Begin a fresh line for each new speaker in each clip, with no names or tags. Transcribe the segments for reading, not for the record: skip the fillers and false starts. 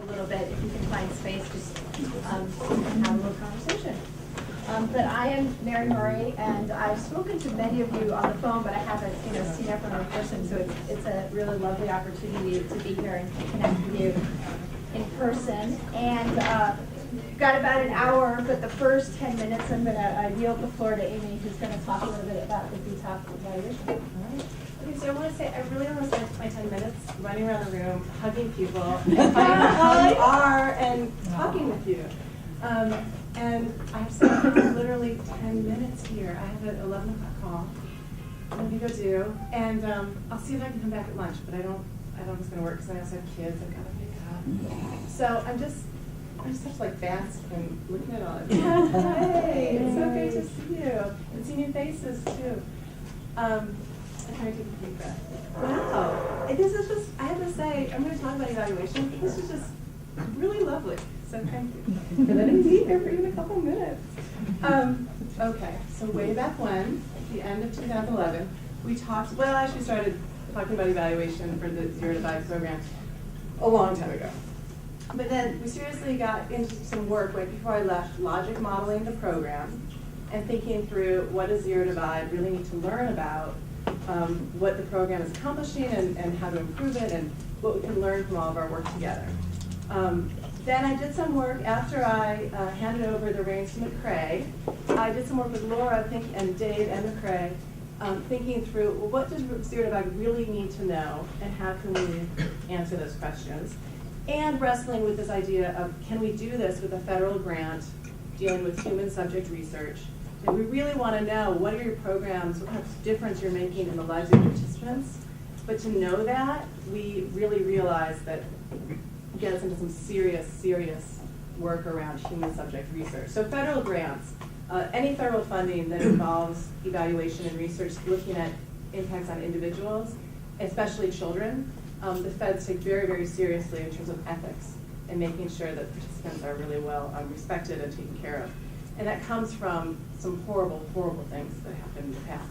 a little bit, if you can find space, just have a little conversation. But I am Mary Murray, and I've spoken to many of you on the phone, but I haven't, seen everyone in person. So it's a really lovely opportunity to be here and connect with you in person. And we've got about an hour, but the first 10 minutes, I'm going to yield the floor to Amy, who's going to talk a little bit about the BTOP evaluation. All right.
Okay, so I want to say I really want to spend my 10 minutes running around the room, hugging people, and finding out how you are and talking with you. And I have spent literally 10 minutes here. I have an 11 o'clock call. I'm going to go do, and I'll see if I can come back at lunch, but I don't know if it's going to work because I also have kids. I've got to pick up. So I'm just such like bask and looking at all of you. Hey, it's so great to see you and see new faces too. I'm trying to take a deep breath. Wow, this is just, I have to say, I'm going to talk about evaluation. This is just really lovely. So thank you for letting me be here for even a couple minutes. Okay, so way back when, at the end of 2011, we talked, well, I actually started talking about evaluation for the ZeroDivide's program a long time ago. But then we seriously got into some work right before I left, logic modeling the program and thinking through what does ZeroDivide really need to learn about what the program is accomplishing and how to improve it and what we can learn from all of our work together. Then I did some work after I handed over the reins to McCrae. I did some work with Laura and Dave and McCrae, thinking through, well, what does ZeroDivide really need to know and how can we answer those questions? And wrestling with this idea of, can we do this with a federal grant dealing with human subject research? And we really want to know what are your programs, what kind of difference you're making in the lives of your participants. But to know that, we really realize that it gets into some serious work around human subject research. So federal grants, any federal funding that involves evaluation and research looking at impacts on individuals, especially children, the feds take very seriously in terms of ethics and making sure that participants are really well respected and taken care of. And that comes from some horrible things that happened in the past.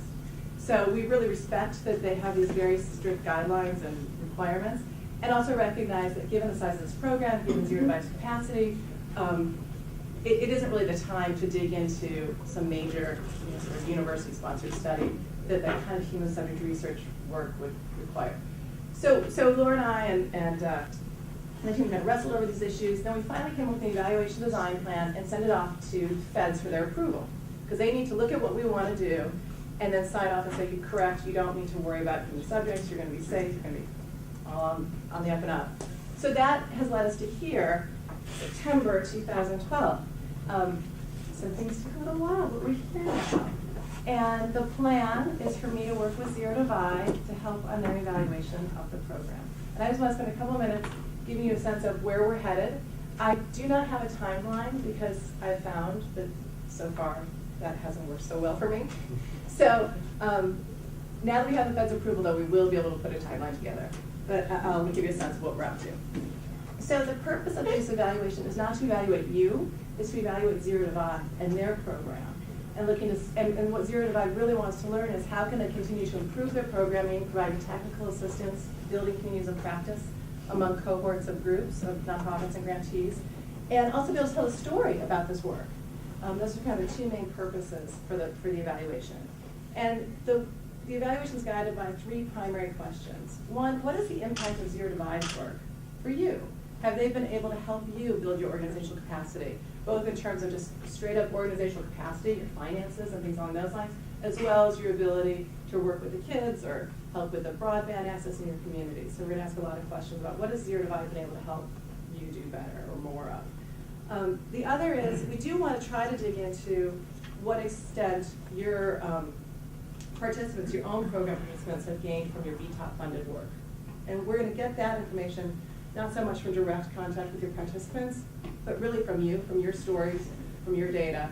So we really respect that they have these very strict guidelines and requirements, and also recognize that given the size of this program, given ZeroDivide's capacity, it isn't really the time to dig into some major sort of university-sponsored study that kind of human subject research work would require. So Laura and I and the team kind of wrestled over these issues. Then we finally came up with an evaluation design plan and sent it off to feds for their approval. Because they need to look at what we want to do and then sign off and say, you're correct, you don't need to worry about human subjects, you're going to be safe, you're going to be all on the up and up. So that has led us to here, September 2012. So things took a little while, but we're here now. And the plan is for me to work with ZeroDivide to help on their evaluation of the program. And I just want to spend a couple of minutes giving you a sense of where we're headed. I do not have a timeline because I've found that so far that hasn't worked so well for me. So now that we have the Fed's approval, though, we will be able to put a timeline together. But I'll give you a sense of what we're up to. So the purpose of this evaluation is not to evaluate you, it's to evaluate ZeroDivide and their program. And and what ZeroDivide really wants to learn is how can they continue to improve their programming, providing technical assistance, building communities of practice among cohorts of groups of nonprofits and grantees, and also be able to tell a story about this work. Those are kind of the two main purposes for the evaluation. And the evaluation is guided by three primary questions. One, what is the impact of ZeroDivide's work for you? Have they been able to help you build your organizational capacity, both in terms of just straight up organizational capacity, your finances and things along those lines, as well as your ability to work with the kids or help with the broadband access in your community? So we're going to ask a lot of questions about what has ZeroDivide been able to help you do better or more of. The other is we do want to try to dig into what extent your participants, your own program participants, have gained from your BTOP funded work. And we're going to get that information not so much from direct contact with your participants, but really from you, from your stories, from your data,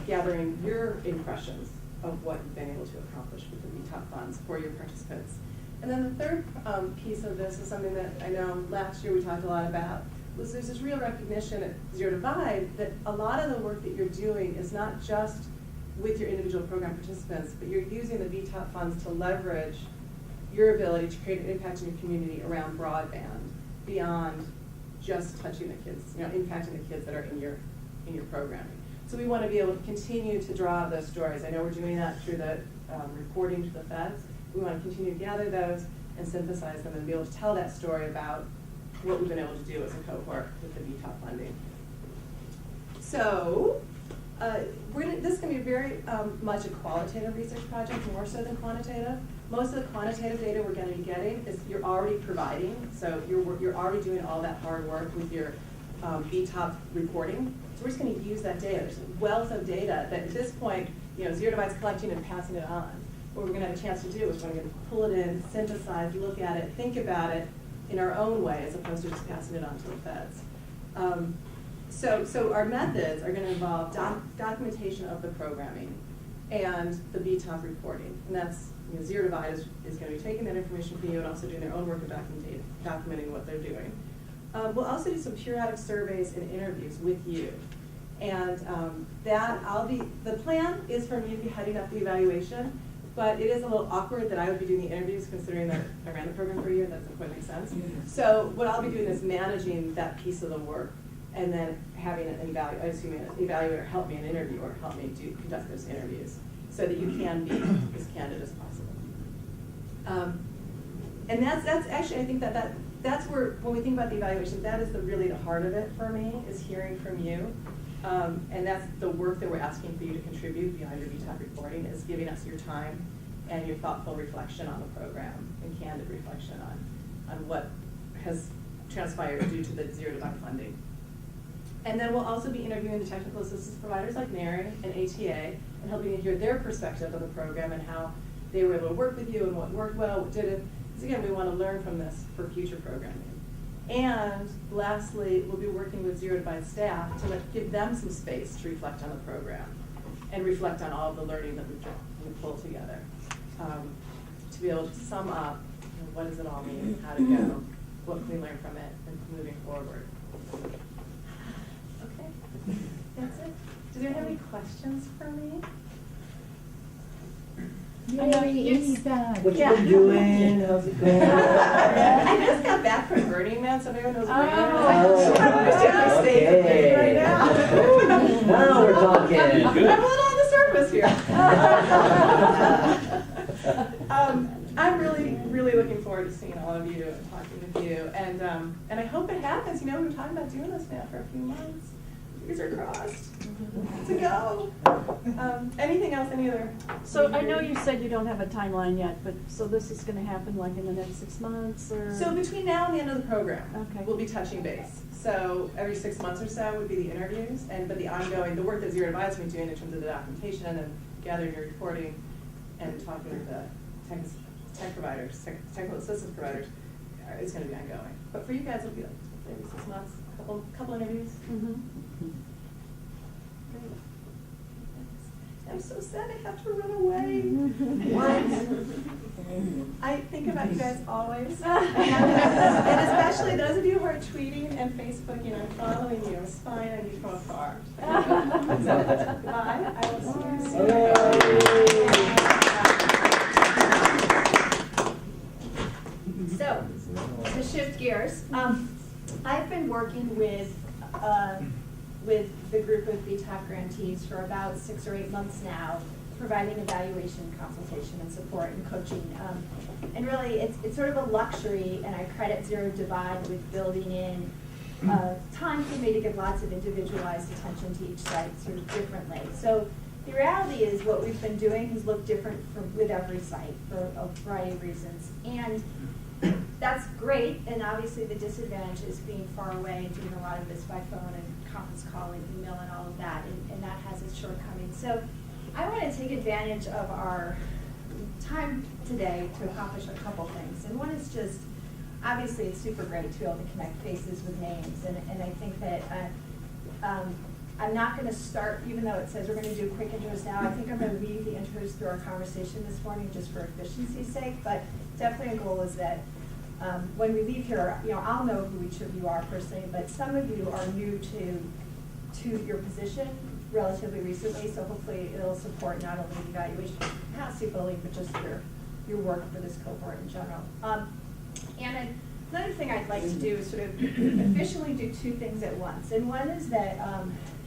gathering your impressions of what you've been able to accomplish with the BTOP funds for your participants. And then the third piece of this is something that I know last year we talked a lot about, was there's this real recognition at ZeroDivide that a lot of the work that you're doing is not just with your individual program participants, but you're using the BTOP funds to leverage your ability to create an impact in your community around broadband beyond just touching the kids, impacting the kids that are in your programming. So we want to be able to continue to draw those stories. I know we're doing that through the reporting to the feds. We want to continue to gather those and synthesize them and be able to tell that story about what we've been able to do as a cohort with the BTOP funding. So this is going to be very much a qualitative research project, more so than quantitative. Most of the quantitative data we're going to be getting is you're already providing, so you're already doing all that hard work with your BTOP reporting. So we're just going to use that data. There's a wealth of data that at this point, ZeroDivide's collecting and passing it on. What we're going to have a chance to do is we're going to pull it in, synthesize, look at it, think about it in our own way as opposed to just passing it on to the feds. So our methods are going to involve documentation of the programming and the BTOP reporting. And that's, ZeroDivide is going to be taking that information from you and also doing their own work of documenting what they're doing. We'll also do some periodic surveys and interviews with you. And the plan is for me to be heading up the evaluation, but it is a little awkward that I would be doing the interviews considering that I ran the program for a year. That doesn't quite make sense. So what I'll be doing is managing that piece of the work and then having an evaluator help me, an interviewer help me conduct those interviews so that you can be as candid as possible. And that's actually, I think that's where, when we think about the evaluation, that is really the heart of it for me, is hearing from you. And that's the work that we're asking for you to contribute behind your BTOP reporting, is giving us your time and your thoughtful reflection on the program and candid reflection on what has transpired due to the ZeroDivide funding. And then we'll also be interviewing the technical assistance providers like Mary and ATA and helping to hear their perspective of the program and how they were able to work with you and what worked well, what didn't. Because again, we want to learn from this for future programming. And lastly, we'll be working with ZeroDivide's staff to give them some space to reflect on the program and reflect on all of the learning that we've pulled together, to be able to sum up what does it all mean, how to go, what can we learn from it, and moving forward. Okay, that's it. Does anyone have any questions for me?
Yay, back.
What you been doing? How's it going?
I just got back from Burning Man, so everyone knows Burning Man.
Oh,
I understand my state of things right now.
Now we're talking.
I'm a little on the surface here. I'm really looking forward to seeing all of you and talking with you, and I hope it happens. We've been talking about doing this now for a few months. Fingers are crossed. To go. Anything else? Any other?
So I know you said you don't have a timeline yet, but so this is going to happen like in the next 6 months, or?
So between now and the end of the program,
Okay.
we'll be touching base. So every 6 months or so would be the interviews, but the work that ZeroDivide's been doing in terms of the documentation and gathering your reporting and talking with the technical assistance providers, is going to be ongoing. But for you guys, it'll be like every 6 months, couple interviews.
Mm-hmm.
Great. I'm so sad I have to run away. What? I think about you guys always. And especially those of you who are tweeting and Facebooking and following you. I'm spying on you from afar. Bye. I will see you soon.
So, to shift gears, I've been working with the group of BTOP grantees for about 6 or 8 months now, providing evaluation, consultation, and support and coaching. And really, it's sort of a luxury, and I credit ZeroDivide with building in time for me to give lots of individualized attention to each site sort of differently. So the reality is what we've been doing has looked different with every site for a variety of reasons. And that's great, and obviously the disadvantage is being far away and doing a lot of this by phone and conference call and email and all of that, and that has its shortcomings. So I want to take advantage of our time today to accomplish a couple things. And one is just, obviously it's super great to be able to connect faces with names, and I think that I'm not going to start, even though it says we're going to do quick intros now, I think I'm going to weave the intros through our conversation this morning just for efficiency's sake, but definitely a goal is that when we leave here, I'll know who each of you are personally, but some of you are new to your position relatively recently, so hopefully it'll support not only the evaluation capacity building, but just your work for this cohort in general. And Another thing I'd like to do is sort of officially do two things at once. And one is that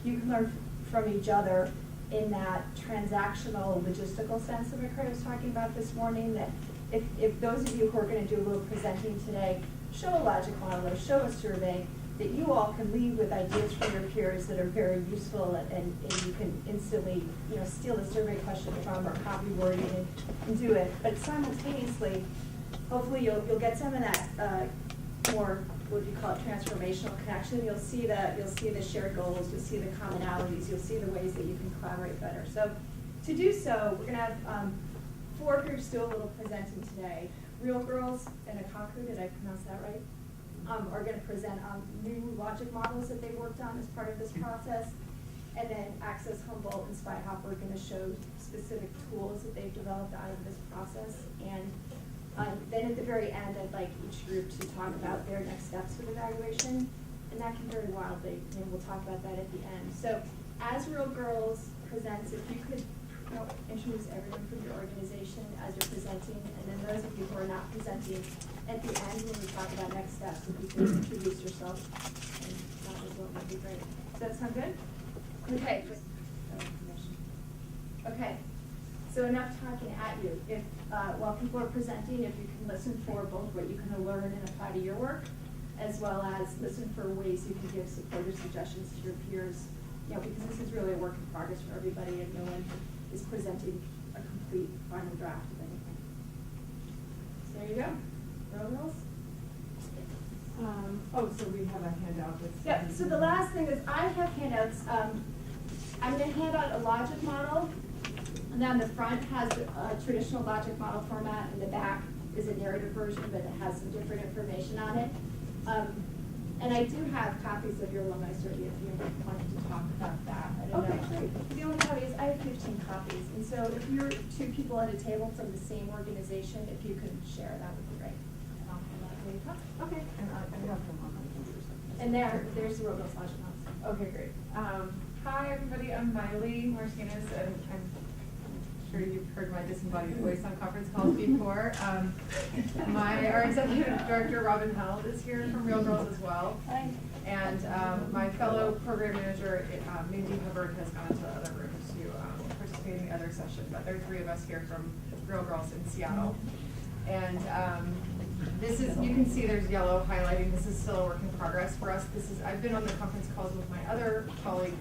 you can learn from each other in that transactional, logistical sense that McCray was talking about this morning, that if those of you who are going to do a little presenting today, show a logic model or show a survey, that you all can leave with ideas from your peers that are very useful, and you can instantly, steal the survey question from or copy wording and do it. But simultaneously, hopefully you'll get some of that more, what do you call it, transformational connection. You'll see the shared goals, you'll see the commonalities, you'll see the ways that you can collaborate better. So to do so, we're gonna have 4 groups do a little presenting today. Real Girls and Akaku, did I pronounce that right? Are going to present new logic models that they worked on as part of this process. And then Access Humboldt and Spy Hopper are going to show specific tools that they've developed out of this process. And then at the very end, I'd like each group to talk about their next steps with evaluation. And that can vary wildly, and we'll talk about that at the end. So as Real Girls presents, if you could introduce everyone from your organization as you're presenting, and then those of you who are not presenting, at the end when we talk about next steps, if you could introduce yourself, and that as well would be great. Does that sound good? Okay. Okay. So enough talking at you. If while people are presenting, if you can listen for both what you can learn and apply to your work, as well as listen for ways you can give support or suggestions to your peers, because this is really a work in progress for everybody, and no one is presenting a complete final draft of anything. So there you go. Real Girls?
So we have a handout with.
Yeah, so the last thing is I have handouts. I'm going to hand out a logic model, and then the front has a traditional logic model format, and the back is a narrative version, but it has some different information on it. And I do have copies of your alumni survey if you wanted to talk about that. I don't know. Great. The only copy is I have 15 copies, and so if you're 2 people at a table from the same organization, if you could share, that would be great. And I'll hand that when you talk.
Okay, and I have them on my computer.
And there's the Robust logic model.
Okay, great. Hi, everybody. I'm Miley Martinez, and I'm sure you've heard my disembodied voice on conference calls before. Our executive director, Robin Held, is here from Real Girls as well.
Hi.
And my fellow program manager, Mindy Hubbard, has gone into the other room to participate in the other session. But there are 3 of us here from Real Girls in Seattle. And this is, you can see there's yellow highlighting. This is still a work in progress for us. I've been on the conference calls with my other colleague,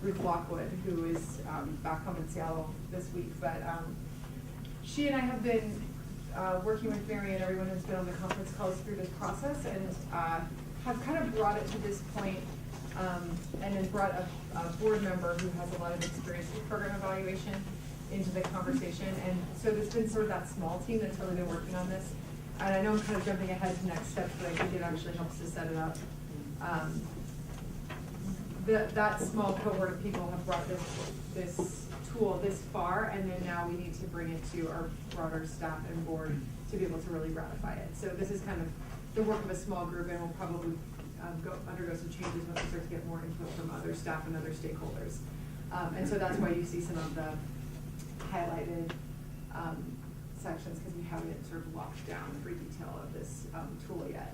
Ruth Lockwood, who is back home in Seattle this week. But she and I have been working with Mary and everyone who's been on the conference calls through this process, and have kind of brought it to this point, and then brought a board member who has a lot of experience with program evaluation into the conversation. And so there's been sort of that small team that's really been working on this. And I know I'm kind of jumping ahead to next steps, but I think it actually helps to set it up. That small cohort of people have brought this tool this far, and then now we need to bring it to our broader staff and board to be able to really ratify it. So this is kind of the work of a small group, and we'll probably undergo some changes once we start to get more input from other staff and other stakeholders. And so that's why you see some of the highlighted sections, because we haven't sort of locked down every detail of this tool yet.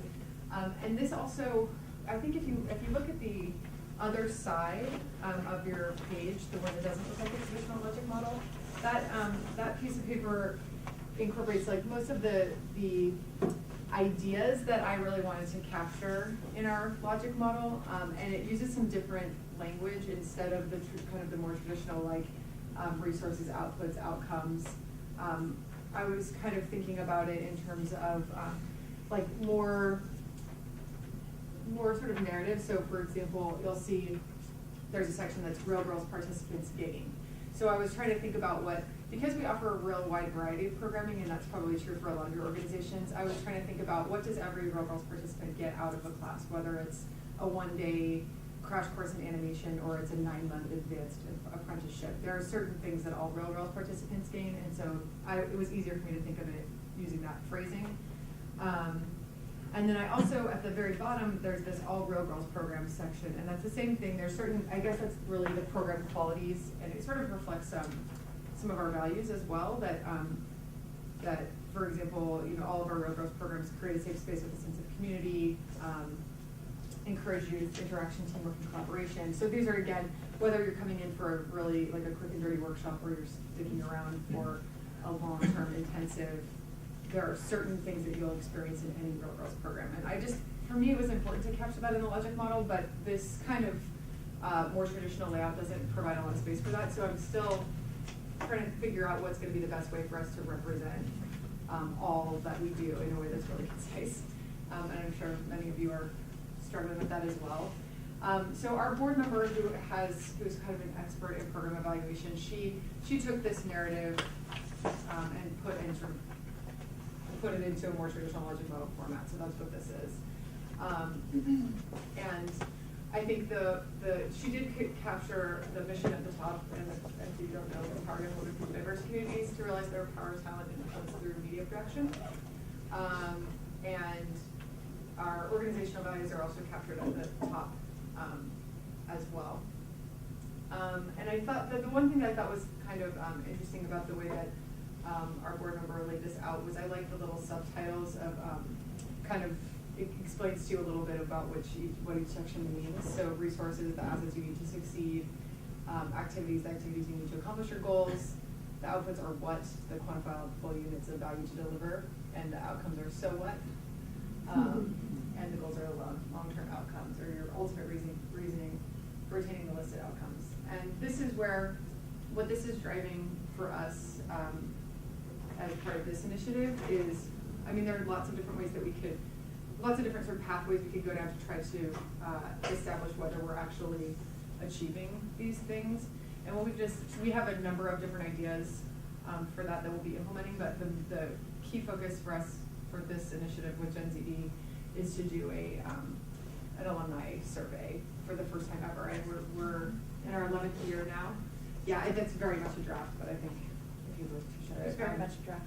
And this also, I think if you look at the other side of your page, the one that doesn't look like a traditional logic model, that piece of paper incorporates like most of the ideas that I really wanted to capture in our logic model, and it uses some different language instead of the kind of the more traditional like resources, outputs, outcomes. I was kind of thinking about it in terms of like more sort of narrative. So for example, you'll see there's a section that's Real Girls participants gain. So I was trying to think about because we offer a real wide variety of programming, and that's probably true for a lot of your organizations, I was trying to think about what does every Real Girls participant get out of a class, whether it's a 1-day crash course in animation or it's a 9-month advanced apprenticeship. There are certain things that all Real Girls participants gain, and so it was easier for me to think of it using that phrasing. And then I also, at the very bottom, there's this all Real Girls programs section, and that's the same thing. There's certain, I guess that's really the program qualities, and it sort of reflects some of our values as well, that for example, all of our Real Girls programs create a safe space with a sense of community, encourage youth interaction, teamwork, and collaboration. So these are, again, whether you're coming in for a really like a quick and dirty workshop or you're sticking around for a long-term intensive, there are certain things that you'll experience in any Real Girls program. And for me, it was important to capture that in the logic model, but this kind of more traditional layout doesn't provide a lot of space for that. So I'm still trying to figure out what's going to be the best way for us to represent all that we do in a way that's really concise. And I'm sure many of you are struggling with that as well. So our board member who's kind of an expert in program evaluation, she took this narrative and put it into a more traditional logic model format. So that's what this is. And I think she did capture the mission at the top, and if you don't know, empowering and motivating diverse communities to realize their power, talent, and influence through media production. And our organizational values are also captured at the top as well. And I thought that the one thing that I thought was kind of interesting about the way that our board member laid this out was I like the little subtitles of it explains to you a little bit about what each section means. So resources, the assets you need to succeed, activities, the activities you need to accomplish your goals, the outputs are what, the quantifiable units of value to deliver, and the outcomes are so what. And the goals are long-term outcomes, or your ultimate reasoning for attaining the listed outcomes. And this is where, what this is driving for us as part of this initiative is, there are lots of different ways that lots of different sort of pathways we could go down to try to establish whether we're actually achieving these things. And what we have a number of different ideas for that we'll be implementing, but the key focus for us for this initiative with Gen ZD is to do an alumni survey for the first time ever. And we're in our 11th year now. Yeah, that's very much a draft, but I think if you look to show it.
It's very much a draft.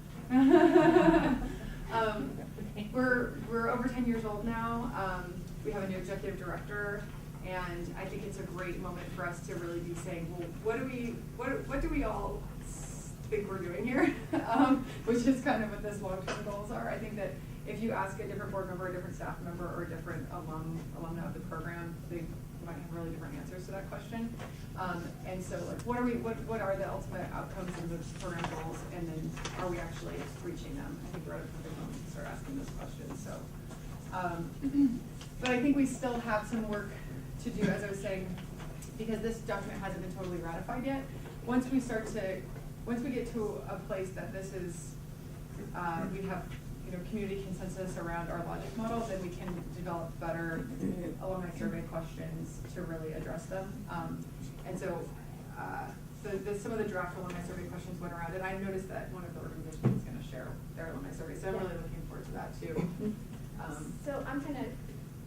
We're over 10 years old now. We have a new executive director, and I think it's a great moment for us to really be saying, well, what do we all think we're doing here? Which is kind of what this long-term goals are. I think that if you ask a different board member, a different staff member, or a different alumna of the program, they might have really different answers to that question. And so, like, what are the ultimate outcomes of the program goals, and then are we actually reaching them? I think we're at a perfect moment to start asking those questions. So, but I think we still have some work to do, as I was saying, because this document hasn't been totally ratified yet. Once we get to a place that this is, we have community consensus around our logic model, then we can develop better alumni survey questions to really address them. And so some of the draft alumni survey questions went around, and I noticed that one of the organizations is going to share their alumni survey, so I'm really looking forward to that too.
So I'm going to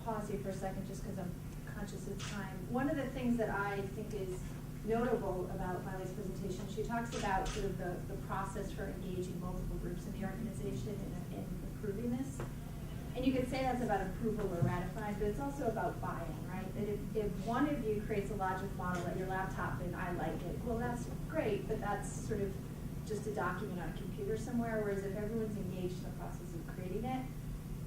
pause you for a second just because I'm conscious of time. One of the things that I think is notable about Miley's presentation, she talks about sort of the process for engaging multiple groups in the organization and improving this. And you could say that's about approval or ratifying, but it's also about buy-in, right? That if one of you creates a logic model at your laptop and I like it, well, that's great, but that's sort of just a document on a computer somewhere, whereas if everyone's engaged in the process of creating it,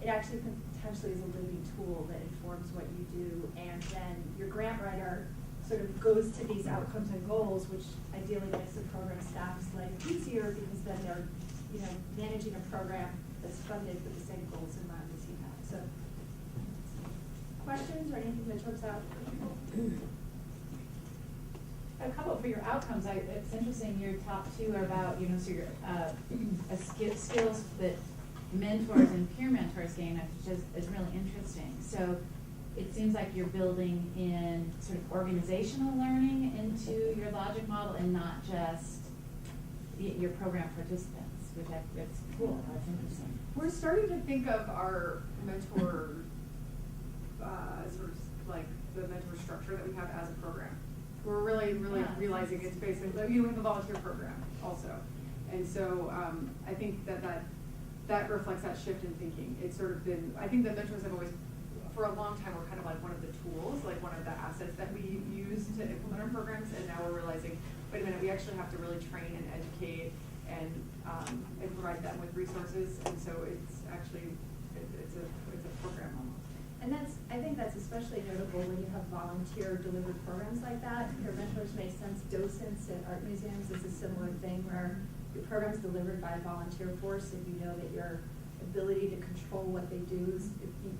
it actually potentially is a living tool that informs what you do, and then your grant writer sort of goes to these outcomes and goals, which ideally makes the program staff's life easier because then they're, managing a program that's funded with the same goals in mind as you have. So, questions or anything that jumps out for people?
A couple for your outcomes. It's interesting. Your top two are about, so your skills that mentors and peer mentors gain, which is really interesting. So it seems like you're building in sort of organizational learning into your logic model and not just your program participants, which that's cool. That's interesting.
We're starting to think of our mentor, sort of like the mentor structure that we have as a program. We're really realizing it's basically, we have a volunteer program also. And so I think that reflects that shift in thinking. It's sort of been, I think that mentors have always, for a long time, were kind of like one of the tools, like one of the assets that we use to implement our programs, and now we're realizing, wait a minute, we actually have to really train and educate and provide them with resources, and so it's actually, it's a program almost.
And I think that's especially notable when you have volunteer delivered programs like that. Your mentors make sense. Docents at art museums is a similar thing where your program's delivered by a volunteer force, and you know that your ability to control what they do is,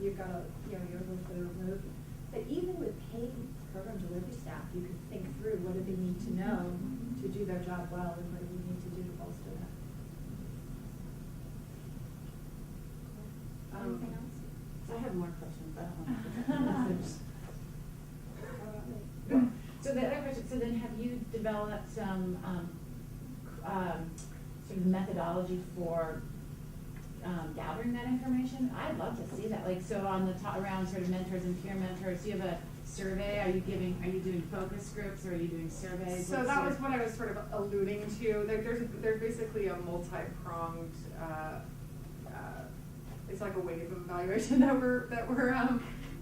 you've got you're a little further removed. But even with paid program delivery staff, you can think through what do they need to know to do their job well, and what do we need to do to bolster that. Anything else?
I have more questions, but I don't want to. So the other question, so then have you developed some sort of methodology for gathering that information? I'd love to see that. Like, so on the top, around sort of mentors and peer mentors, do you have a survey? Are you doing focus groups, or are you doing surveys?
So that was what I was sort of alluding to. There's basically a multi-pronged, it's like a wave of evaluation that we're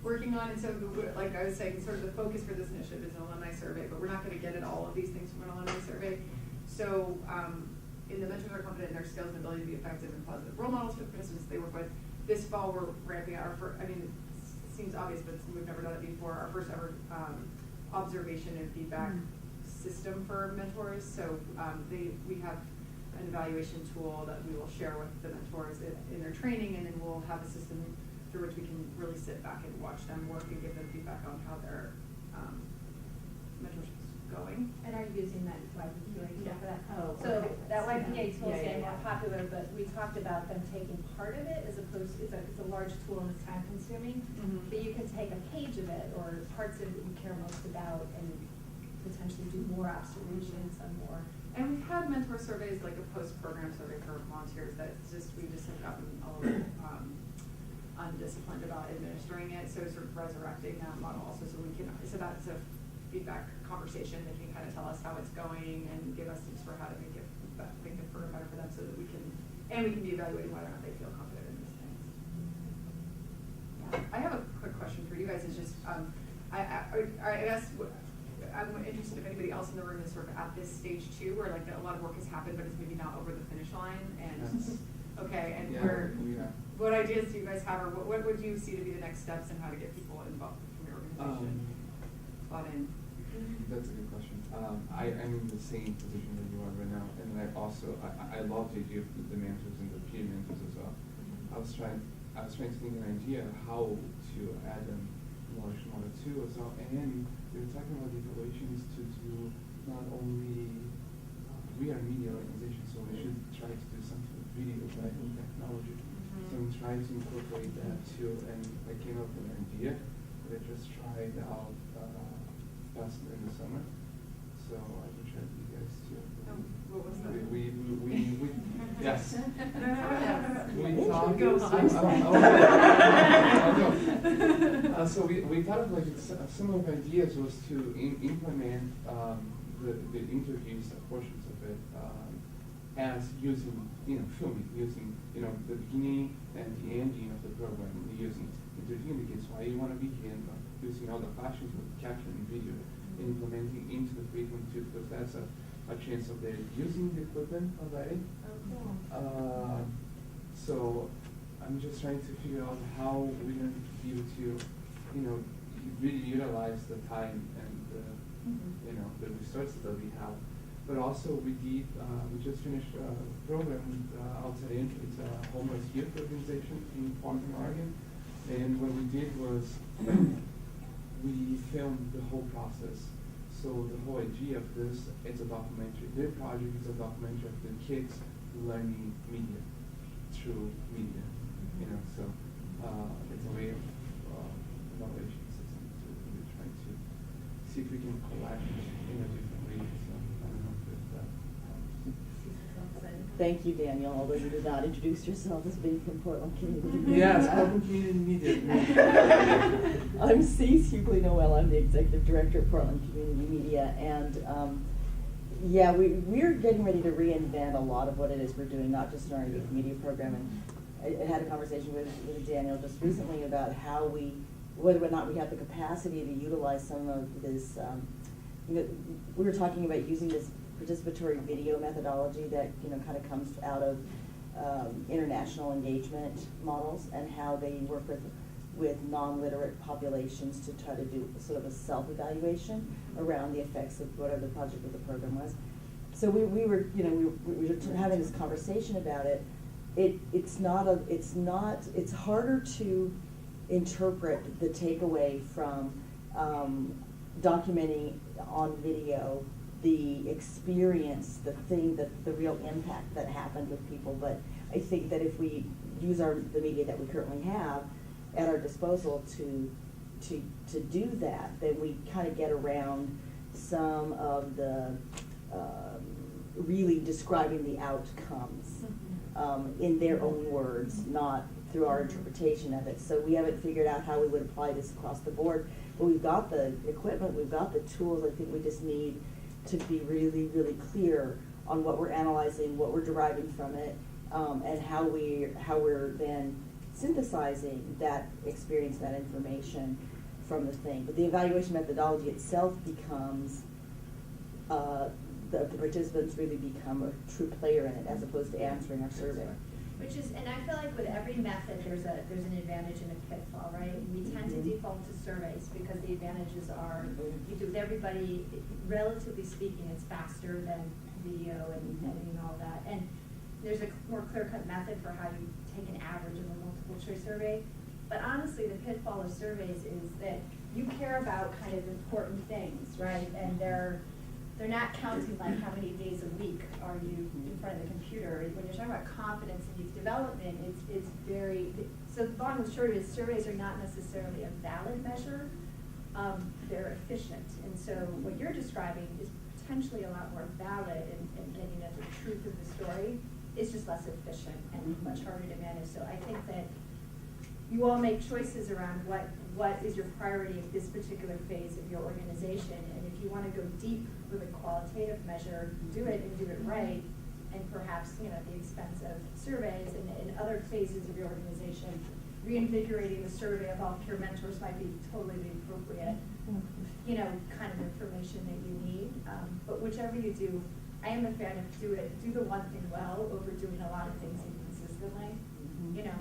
working on. And so, like I was saying, sort of the focus for this initiative is an alumni survey, but we're not going to get at all of these things from an alumni survey. So, in the mentors are confident in their skills and ability to be effective and positive role models for instance they work with. This fall we're ramping out it seems obvious, but we've never done it before, our first ever observation and feedback system for mentors. So we have an evaluation tool that we will share with the mentors in their training, and then we'll have a system through which we can really sit back and watch them work and give them feedback on how their mentorship's going.
And are you using that YPPA tool for that?
Oh,
So
okay.
that YPPA tool is
Yeah,
getting
yeah,
more
yeah.
popular, but we talked about them taking part of it as opposed to, it's a large tool and it's time consuming.
Mhm.
But you can take a page of it or parts of it you care most about and potentially do more observations and more.
And we've had mentor surveys, like a post-program survey for volunteers that we just have gotten a little undisciplined about administering it. So sort of resurrecting that model also, so that's a feedback conversation. They can kind of tell us how it's going and give us tips for how to make the program better for them, so that we can be evaluating whether or not they feel confident in these things. Yeah. I have a quick question for you guys. It's just, I guess, I'm interested if anybody else in the room is sort of at this stage too, where like a lot of work has happened, but it's maybe not over the finish line. And okay, and what ideas do you guys have, or what would you see to be the next steps and how to get people involved from your organization? Bought in.
That's a good question. I'm in the same position that you are right now, and I love the idea of the mentors and the peer mentors as well. I was trying to think of an idea how to add them knowledge model too as well, and we were talking about the evaluations to do not only we are a media organization, so we should try to do something with video, right, and technology. So I'm trying to incorporate that too, and I came up with an idea that I just tried out last in the summer. So I can share with you guys too.
What was that?
We yes. We
talked.
So we thought of like some of the ideas was to implement the interviews portions of it as using filming, using the beginning and the ending of the program, using interviewing the kids why you want to be here, and using all the questions with capturing video and implementing into the curriculum too, because that's a chance of them using the equipment already. So I'm just trying to figure out how we're going to be able to, really utilize the time and the resources that we have. But also we just finished a program with Outside In. It's a homeless youth organization in Portland, Oregon. And what we did was we filmed the whole process. So the whole idea of this is a documentary. Their project is a documentary of the kids learning media through media. So it's a way of evaluation system to really try to see if we can collect in a different way. So I don't know if that helps.
Thank you, Daniel, although you did not introduce yourself as being from Portland Community Media.
Yes, Portland Community Media.
I'm Cece Hughley Noel. I'm the Executive Director of Portland Community Media. And we're getting ready to reinvent a lot of what it is we're doing, not just in our youth media program. And I had a conversation with Daniel just recently about whether or not we have the capacity to utilize some of this. We were talking about using this participatory video methodology that, you know, kind of comes out of international engagement models and how they work with non-literate populations to try to do sort of a self-evaluation around the effects of whatever the project or the program was. So we were, you know, we were having this conversation about it. It's harder to interpret the takeaway from documenting on video the experience, the thing, the real impact that happened with people. But I think that if we use the media that we currently have at our disposal to do that, then we kind of get around some of the really describing the outcomes in their own words, not through our interpretation of it. So we haven't figured out how we would apply this across the board, but we've got the equipment, we've got the tools. I think we just need to be really, really clear on what we're analyzing, what we're deriving from it, and how we're then synthesizing that experience, that information from the thing. But the evaluation methodology itself becomes, the participants really become a true player in it as opposed to answering our survey.
Which is, and I feel like with every method, there's an advantage and a pitfall, right? We tend to default to surveys because the advantages are, you do with everybody, relatively speaking, it's faster than video and editing and all that. And there's a more clear-cut method for how you take an average of a multiple choice survey. But honestly, the pitfall of surveys is that you care about kind of important things, right? And they're not counting like how many days a week are you in front of the computer. When you're talking about confidence in youth development, it's very, so the bottom of the short is surveys are not necessarily a valid measure. They're efficient. And so what you're describing is potentially a lot more valid and getting at the truth of the story. It's just less efficient and much harder to manage. So I think that you all make choices around what is your priority in this particular phase of your organization. And if you want to go deep with a qualitative measure, do it and do it right. And perhaps, you know, at the expense of surveys and in other phases of your organization, reinvigorating the survey of all peer mentors might be totally the appropriate, you know, kind of information that you need. But whichever you do, I am a fan of do the one thing well over doing a lot of things inconsistently. You know,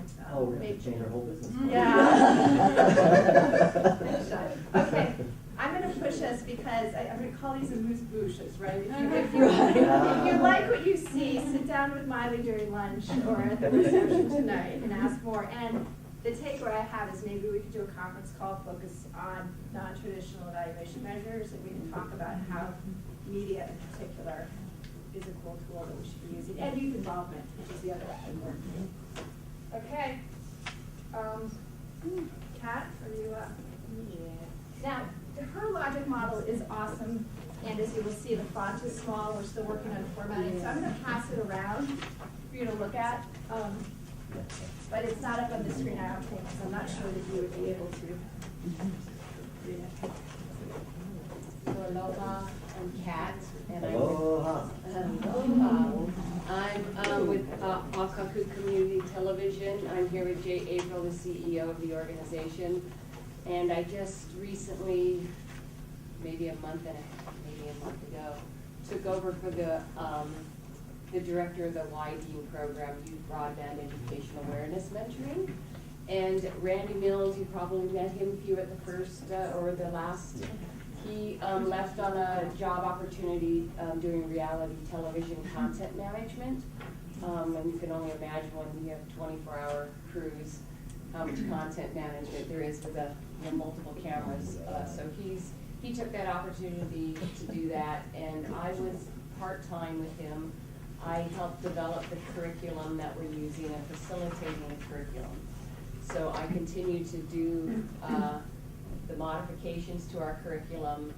we have to change our whole business.
Okay, I'm going to push us because I'm going to call these amuse-bouches, right? If you like what you see, sit down with Miley during lunch or at the reception tonight and ask more. And the takeaway I have is maybe we could do a conference call focused on non-traditional evaluation measures, and we can talk about how media in particular is a cool tool that we should be using, and youth involvement, which is the other important. Okay. Kat, are you up? Yeah. Now, her logic model is awesome, and as you will see, the font is small. We're still working on formatting, so I'm going to pass it around for you to look at. But it's not up on the screen, I don't think, because I'm not sure that you would be able to read it.
So aloha, I'm Kat, and
Aloha.
I'm with Akaku Community Television. I'm here with Jay April, the CEO of the organization. And I just recently, maybe a month ago, took over for the director of the YD program, Youth Broadband Education Awareness Mentoring. And Randy Mills, you probably met him, if you were at the first or the last. He left on a job opportunity doing reality television content management. And you can only imagine when you have 24-hour crews, how much content management there is with multiple cameras. So he took that opportunity to do that, and I was part-time with him. I helped develop the curriculum that we're using and facilitating the curriculum. So I continue to do the modifications to our curriculum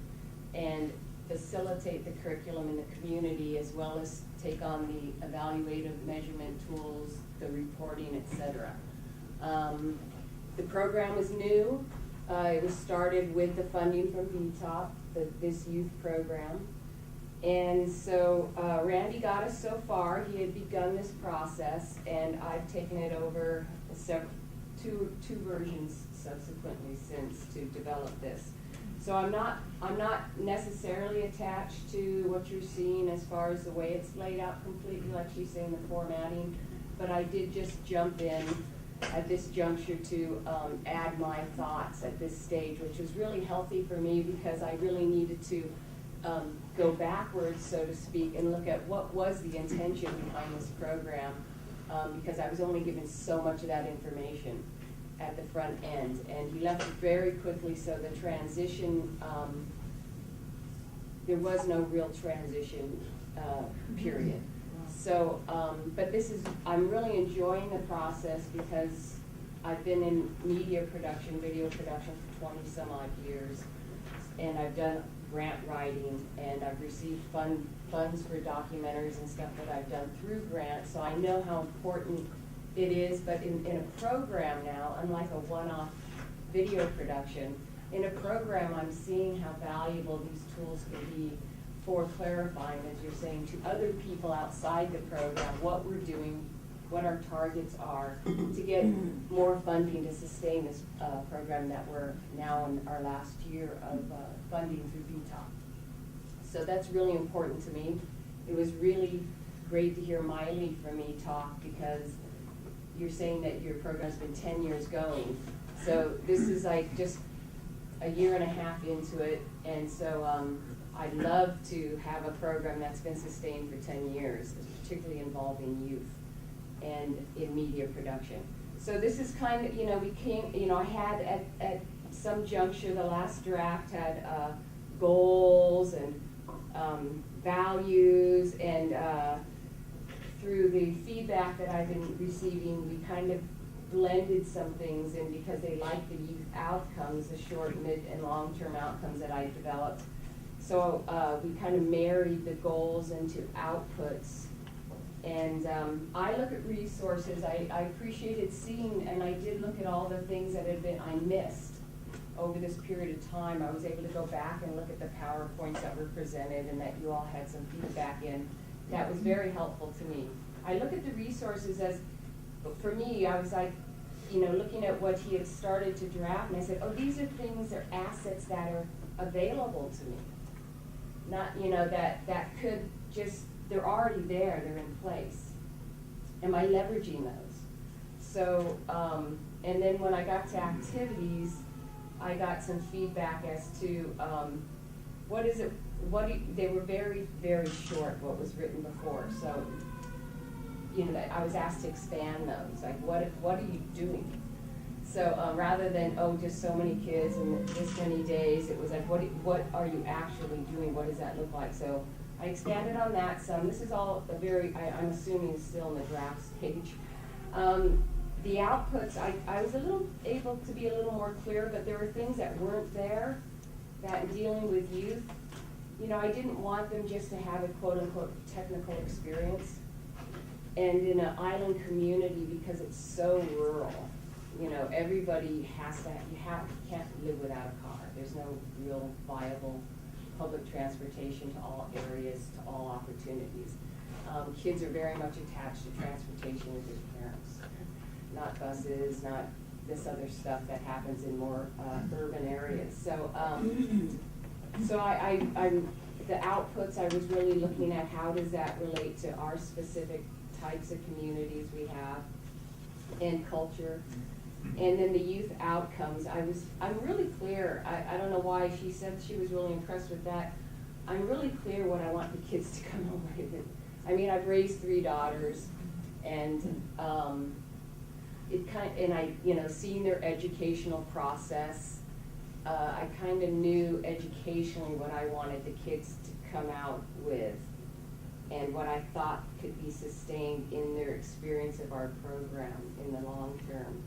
and facilitate the curriculum in the community, as well as take on the evaluative measurement tools, the reporting, etc. The program was new. It was started with the funding from BTOP, this youth program. And so Randy got us so far. He had begun this process, and I've taken it over two versions subsequently since to develop this. So I'm not necessarily attached to what you're seeing as far as the way it's laid out completely, like she's saying, the formatting. But I did just jump in at this juncture to add my thoughts at this stage, which was really healthy for me because I really needed to go backwards, so to speak, and look at what was the intention behind this program, because I was only given so much of that information at the front end, and he left it very quickly, so the transition, there was no real transition period. So, but I'm really enjoying the process because I've been in media production, video production for 20 some odd years, and I've done grant writing, and I've received funds for documentaries and stuff that I've done through grants, so I know how important it is. But in a program now, unlike a one-off video production, in a program I'm seeing how valuable these tools can be for clarifying, as you're saying, to other people outside the program, what we're doing, what our targets are, to get more funding to sustain this program that we're now in our last year of funding through BTOP. So that's really important to me. It was really great to hear Miley from me talk, because you're saying that your program's been 10 years going. So this is like just a year and a half into it, and so I'd love to have a program that's been sustained for 10 years, particularly involving youth and in media production. So this is kind of, I had at some juncture, the last draft had goals and values, and through the feedback that I've been receiving, we kind of blended some things in because they like the youth outcomes, the short, mid, and long-term outcomes that I developed. So we kind of married the goals into outputs. And I look at resources. I appreciated seeing, and I did look at all the things that I missed over this period of time. I was able to go back and look at the PowerPoints that were presented and that you all had some feedback in. That was very helpful to me. I look at the resources as, for me, I was like, looking at what he had started to draft, and I said, oh, these are things, they're assets that are available to me. Not, that could just, they're already there, they're in place. Am I leveraging those? So, and then when I got to activities, I got some feedback as to they were very, very short, what was written before. So, I was asked to expand those, like what are you doing? So rather than, just so many kids and this many days, it was like, what are you actually doing? What does that look like? So I expanded on that some. This is all I'm assuming is still in the draft stage. The outputs, I was able to be a little more clear, but there were things that weren't there, that in dealing with youth, I didn't want them just to have a quote-unquote technical experience. And in an island community, because it's so rural, everybody can't live without a car. There's no real viable public transportation to all areas, to all opportunities. Kids are very much attached to transportation with their parents, not buses, not this other stuff that happens in more urban areas. So, I'm the outputs. I was really looking at how does that relate to our specific types of communities we have and culture. And then the youth outcomes, I'm really clear. I don't know why she said she was really impressed with that. I'm really clear what I want the kids to come away with. I mean, I've raised 3 daughters, and seeing their educational process, I kind of knew educationally what I wanted the kids to come out with, and what I thought could be sustained in their experience of our program in the long term,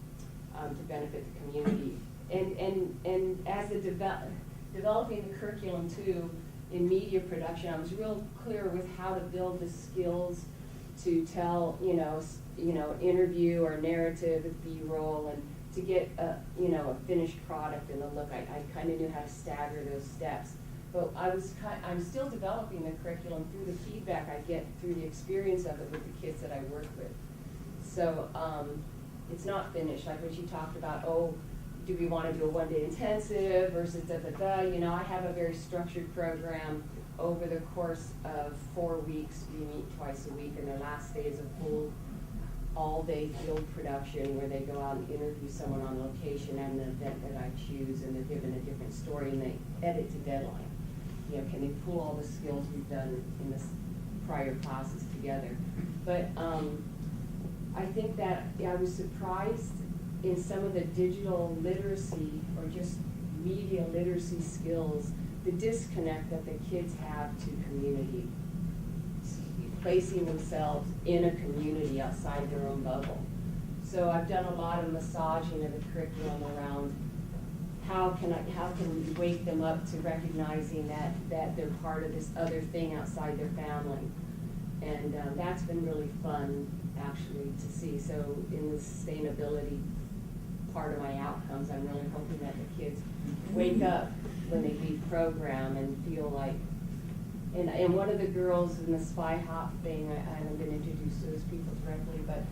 to benefit the community. And as developing the curriculum too in media production, I was real clear with how to build the skills to tell, interview or narrative with B-roll, and to get a finished product and the look. I kind of knew how to stagger those steps. But I'm still developing the curriculum through the feedback I get through the experience of it with the kids that I work with. So it's not finished. Like when she talked about, do we want to do a one-day intensive versus da-da-da? You know, I have a very structured program. Over the course of 4 weeks, we meet twice a week, and their last day is a full all-day field production where they go out and interview someone on location and the event that I choose, and they're given a different story, and they edit to deadline. You know, can they pull all the skills we've done in this prior classes together? But I think that I was surprised in some of the digital literacy or just media literacy skills, the disconnect that the kids have to community, placing themselves in a community outside their own bubble. So I've done a lot of massaging of the curriculum around how can we wake them up to recognizing that they're part of this other thing outside their family. And that's been really fun actually to see. So in the sustainability part of my outcomes, I'm really hoping that the kids wake up when they leave program and feel like, and one of the girls in the spy hop thing, I haven't been introduced to those people directly, but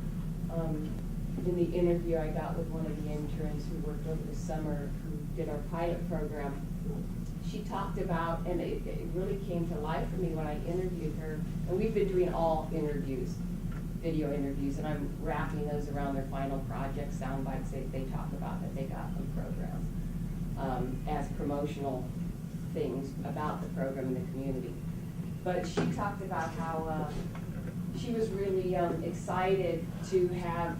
in the interview I got with one of the interns who worked over the summer, who did our pilot program, she talked about, and it really came to life for me when I interviewed her, and we've been doing all interviews, video interviews, and I'm wrapping those around their final project sound bites they talk about that they got from programs as promotional things about the program in the community. But she talked about how she was really excited to have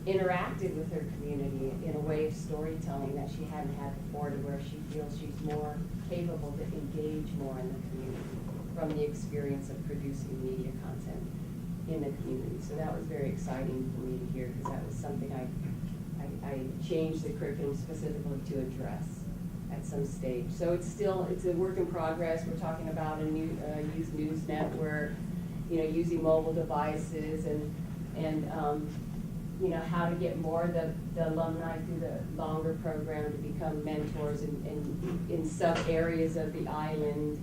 interacted with her community in a way of storytelling that she hadn't had before, to where she feels she's more capable to engage more in the community from the experience of producing media content in the community. So that was very exciting for me to hear, because that was something I changed the curriculum specifically to address at some stage. So it's a work in progress. We're talking about a new youth news network, you know, using mobile devices and you know, how to get more of the alumni through the longer program to become mentors in sub areas of the island.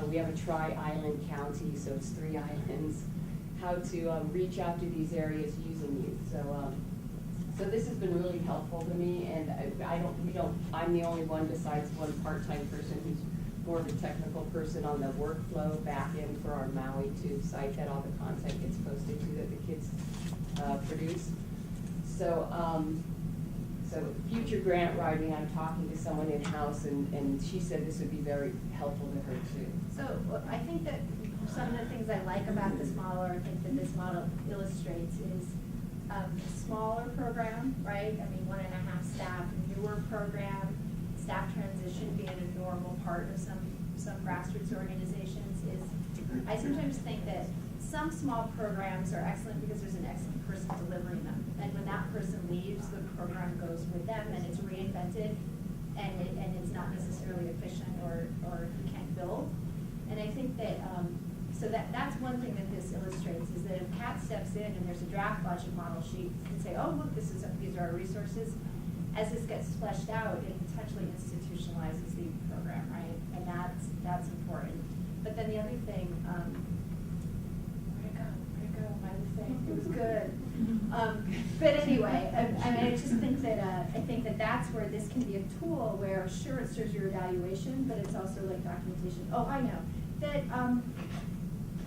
We have a tri-island county, so it's 3 islands. How to reach out to these areas using youth. So this has been really helpful to me, and I'm the only one besides one part-time person who's more of a technical person on the workflow back end for our Maui Tube site that all the content gets posted to that the kids produce. So future grant writing, I'm talking to someone in-house, and she said this would be very helpful to her too.
So I think that some of the things I like about this model, or I think that this model illustrates, is a smaller program, right? I mean, 1.5 staff, newer program, staff transition being a normal part of some grassroots organizations is, I sometimes think that some small programs are excellent because there's an excellent person delivering them. And when that person leaves, the program goes with them and it's reinvented, and it's not necessarily efficient or you can't build. And I think that, so that's one thing that this illustrates, is that if Kat steps in and there's a draft budget model sheet, you can say, oh, look, these are our resources. As this gets fleshed out, it potentially institutionalizes the program, right? And that's important. But then the other thing, where'd it go, my other thing, it was good. But anyway, I just think that that's where this can be a tool where, sure, it serves your evaluation, but it's also like documentation. Oh, I know that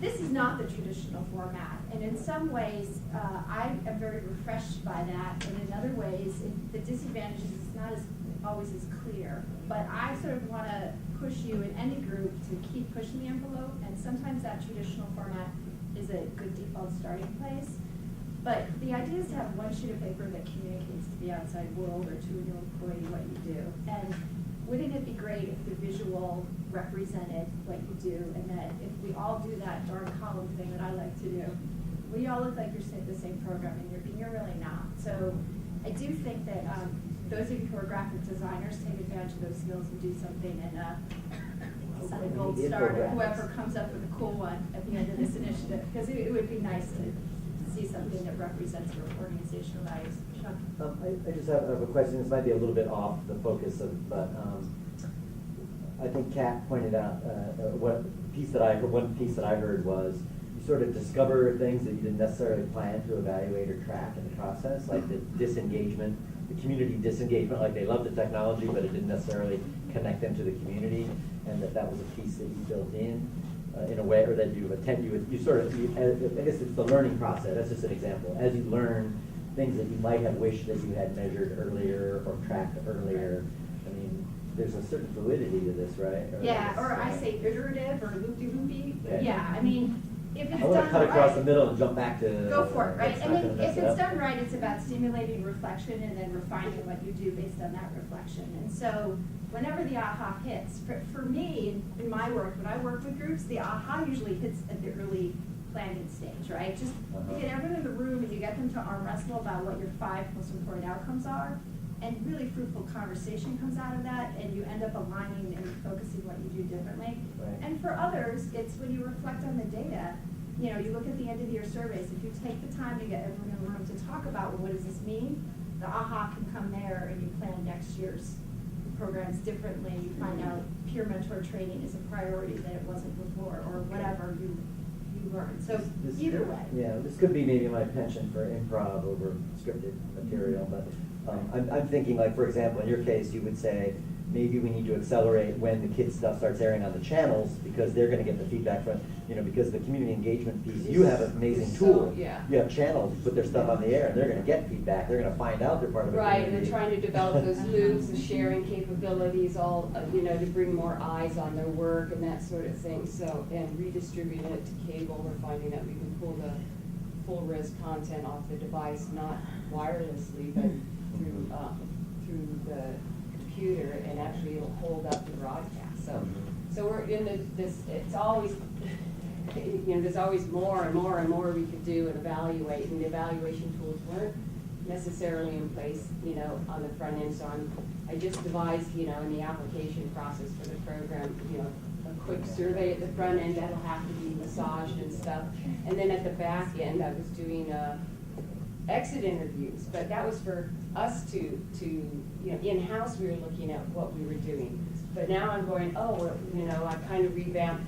this is not the traditional format, and in some ways, I am very refreshed by that, and in other ways, the disadvantages is not always as clear. But I sort of want to push you in any group to keep pushing the envelope, and sometimes that traditional format is a good default starting place. But the idea is to have one sheet of paper that communicates to the outside world or to a new employee what you do. And wouldn't it be great if the visual represented what you do, and that if we all do that darn column thing that I like to do, we all look like you're the same program, and you're really not. So I do think that those of you who are graphic designers take advantage of those skills and do something, and send a gold star to whoever comes up with a cool one at the end of this initiative, because it would be nice to see something that represents your organizational values.
I just have a question. This might be a little bit off the focus but I think Kat pointed out one piece that I heard was, you sort of discover things that you didn't necessarily plan to evaluate or track in the process, like the disengagement, the community disengagement, like they love the technology, but it didn't necessarily connect them to the community, and that was a piece that you built in a way, or that you I guess it's the learning process. That's just an example. As you learn things that you might have wished that you had measured earlier or tracked earlier, I mean, there's a certain fluidity to this, right?
Yeah, or I say iterative or loopy-loopy,
Okay.
yeah, I mean, if it's
I
done
want to cut across the
right,
middle and jump back to.
go for it, right?
That's
I
not
mean,
gonna mess
if
it
it's
up.
done right, it's about stimulating reflection and then refining what you do based on that reflection. And so whenever the aha hits, for me, in my work, when I work with groups, the aha usually hits at the early planning stage, right? Just you get everyone in the room and you get them to arm wrestle about what your 5 most important outcomes are. And really fruitful conversation comes out of that, and you end up aligning and focusing what you do differently.
Right.
And for others, it's when you reflect on the data, you know, you look at the end of the year surveys, if you take the time to get everyone in the room to talk about, well, what does this mean? The aha can come there, and you plan next year's programs differently. You find out peer mentor training is a priority that it wasn't before, or whatever you learn. So either way.
Yeah, this could be maybe my penchant for improv over scripted material, but I'm thinking, like, for example, in your case, you would say, maybe we need to accelerate when the kids' stuff starts airing on the channels, because they're gonna get the feedback from, you know, because the community engagement piece, you have an amazing tool.
Yeah.
You have channels, you put their stuff on the air, and they're gonna get feedback, they're gonna find out they're part of a
Right,
community.
and they're trying to develop those loops, the sharing capabilities, all, you know, to bring more eyes on their work and that sort of thing, so, and redistributing it to cable, we're finding that we can pull the full res content off the device, not wirelessly, but through the computer, and actually it'll hold up the broadcast, so we're in this, it's always, you know, there's always more and more and more we could do and evaluate, and the evaluation tools weren't necessarily in place, you know, on the front end, so I just devised, you know, in the application process for the program, you know, a quick survey at the front end that'll have to be massaged and stuff, and then at the back end, I was doing exit interviews, but that was for us to, you know, in-house we were looking at what we were doing. But now I'm going, oh, well, you know, I kind of revamped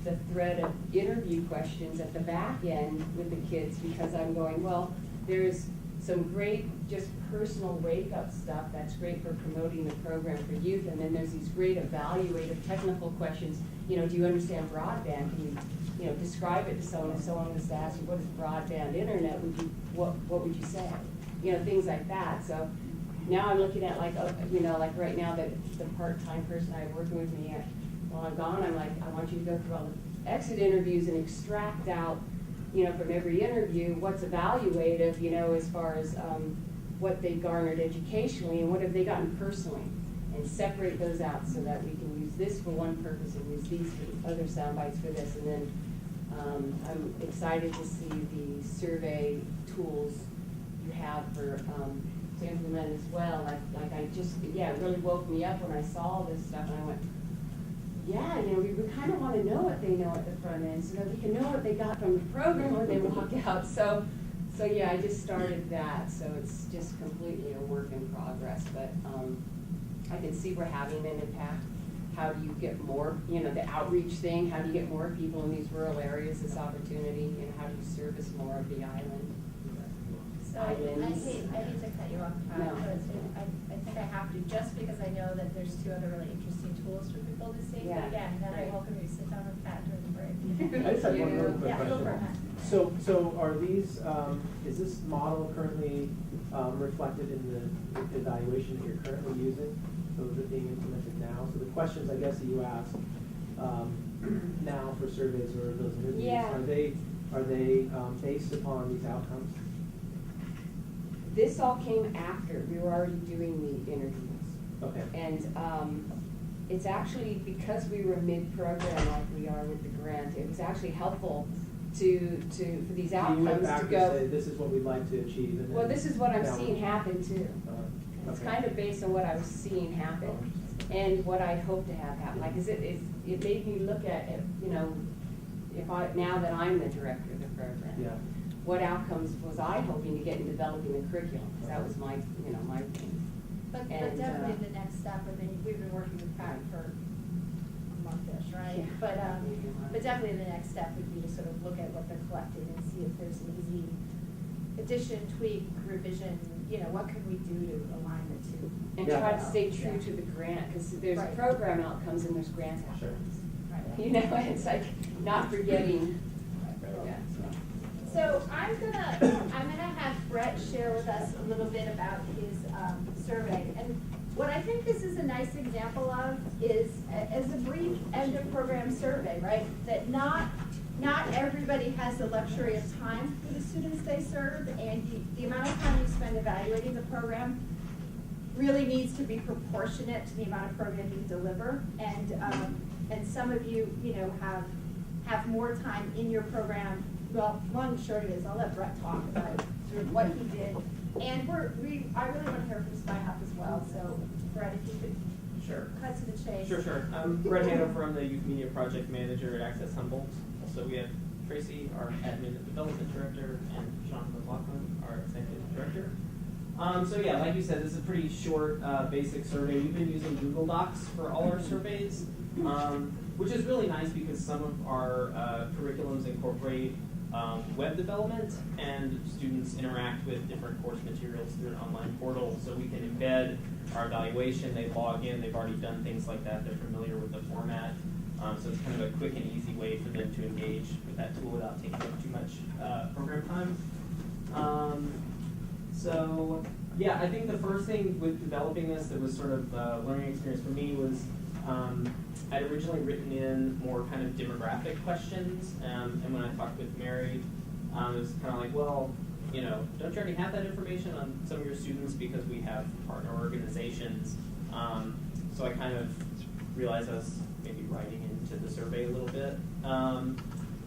the thread of interview questions at the back end with the kids, because I'm going, well, there's some great just personal wake-up stuff that's great for promoting the program for youth, and then there's these great evaluative technical questions. You know, do you understand broadband? Can you know, describe it to someone? If someone was to ask you, what is broadband internet, what would you say? You know, things like that. So now I'm looking at, like, you know, like right now, the part-time person I have working with me, while I'm gone, I'm like, I want you to go through all the exit interviews and extract out, you know, from every interview, what's evaluative, you know, as far as what they garnered educationally and what have they gotten personally, and separate those out so that we can use this for one purpose and use these for other sound bites for this. And then I'm excited to see the survey tools you have for to implement as well. Like I just, yeah, it really woke me up when I saw this stuff, and I went, yeah, you know, we kind of want to know what they know at the front end, so that we can know what they got from the program when they walk out. So yeah, I just started that, so it's just completely a work in progress, but I can see we're having an impact. How do you get more, you know, the outreach thing, how do you get more people in these rural areas, this opportunity, and how do you service more of the island?
So I hate to cut you off,
No.
but I think I have to, just because I know that there's 2 other really interesting tools for people to see.
Yeah.
But again, then I
Right.
welcome you to sit down with Pat during the break.
I just have one really quick
Yeah, go for it,
question.
Matt.
So are these, is this model currently reflected in the evaluation that you're currently using? Those are being implemented now? So the questions, I guess, that you ask now for surveys or those interviews,
Yeah.
are they based upon these outcomes?
This all came after, we were already doing the interviews.
Okay.
And it's actually, because we were mid-program like we are with the grant, it was actually helpful for these outcomes
You went
to
back to
go.
say, this is what we'd like to achieve, and then.
Well, this is what I'm
now-
seeing happen too. It's
okay.
kind of based on what I was seeing happen and what I hope to have happen. Like, it made me look at it, you know, now that I'm the director of the program.
Yeah.
What outcomes was I hoping to get in developing the curriculum? Because that was my, you know, my thing.
But
And,
definitely the next step, I mean, we've been working with Pat for a lungfish, right? But definitely the next step would be to sort of look at what they're collecting and see if there's an easy addition, tweak, revision, what can we do to align the two?
And
Yeah.
try to stay true to the grant, because there's
Right.
program outcomes and there's grant
Sure.
outcomes.
Right.
It's like not forgetting. Yeah.
So I'm gonna have Brett share with us a little bit about his survey. And what I think this is a nice example of is as a brief end of program survey, right? That not everybody has the luxury of time for the students they serve, and the amount of time you spend evaluating the program really needs to be proportionate to the amount of program you deliver. And some of you, have more time in your program. Well, long and short it is, I'll let Brett talk about sort of what he did. And I really want to hear from Spy Hop as well, so Brett, if you could
Sure.
cut to the chase.
Sure. I'm Brett Hanover, I'm the Youth Media Project Manager at Access Humboldt. Also, we have Tracy, our Admin and Development Director, and Sean McLaughlin, our Executive Director. So yeah, like you said, this is a pretty short, basic survey. We've been using Google Docs for all our surveys, which is really nice because some of our curriculums incorporate web development, and students interact with different course materials through an online portal, so we can embed our evaluation. They log in, they've already done things like that, they're familiar with the format, so it's kind of a quick and easy way for them to engage with that tool without taking up too much program time. So yeah, I think the first thing with developing this that was sort of a learning experience for me was I'd originally written in more kind of demographic questions, and when I talked with Mary, it was kind of like, well, don't you already have that information on some of your students because we have partner organizations? So I kind of realized I was maybe writing into the survey a little bit.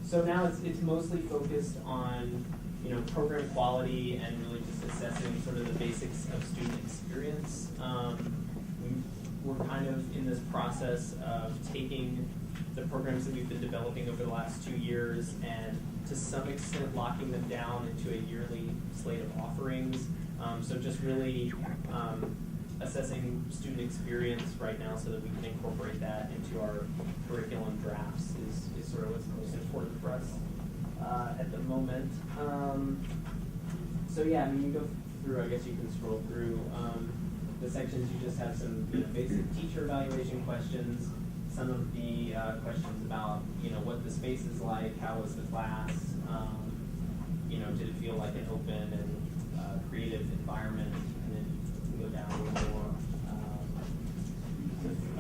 So now it's mostly focused on program quality and really just assessing sort of the basics of student experience. We're kind of in this process of taking the programs that we've been developing over the last 2 years and to some extent locking them down into a yearly slate of offerings. So just really assessing student experience right now so that we can incorporate that into our curriculum drafts is sort of what's most important for us at the moment. So yeah, you go through, I guess you can scroll through the sections. You just have some basic teacher evaluation questions, some of the questions about what the space is like, how was the class, did it feel like an open and creative environment, and then you can go down a little more,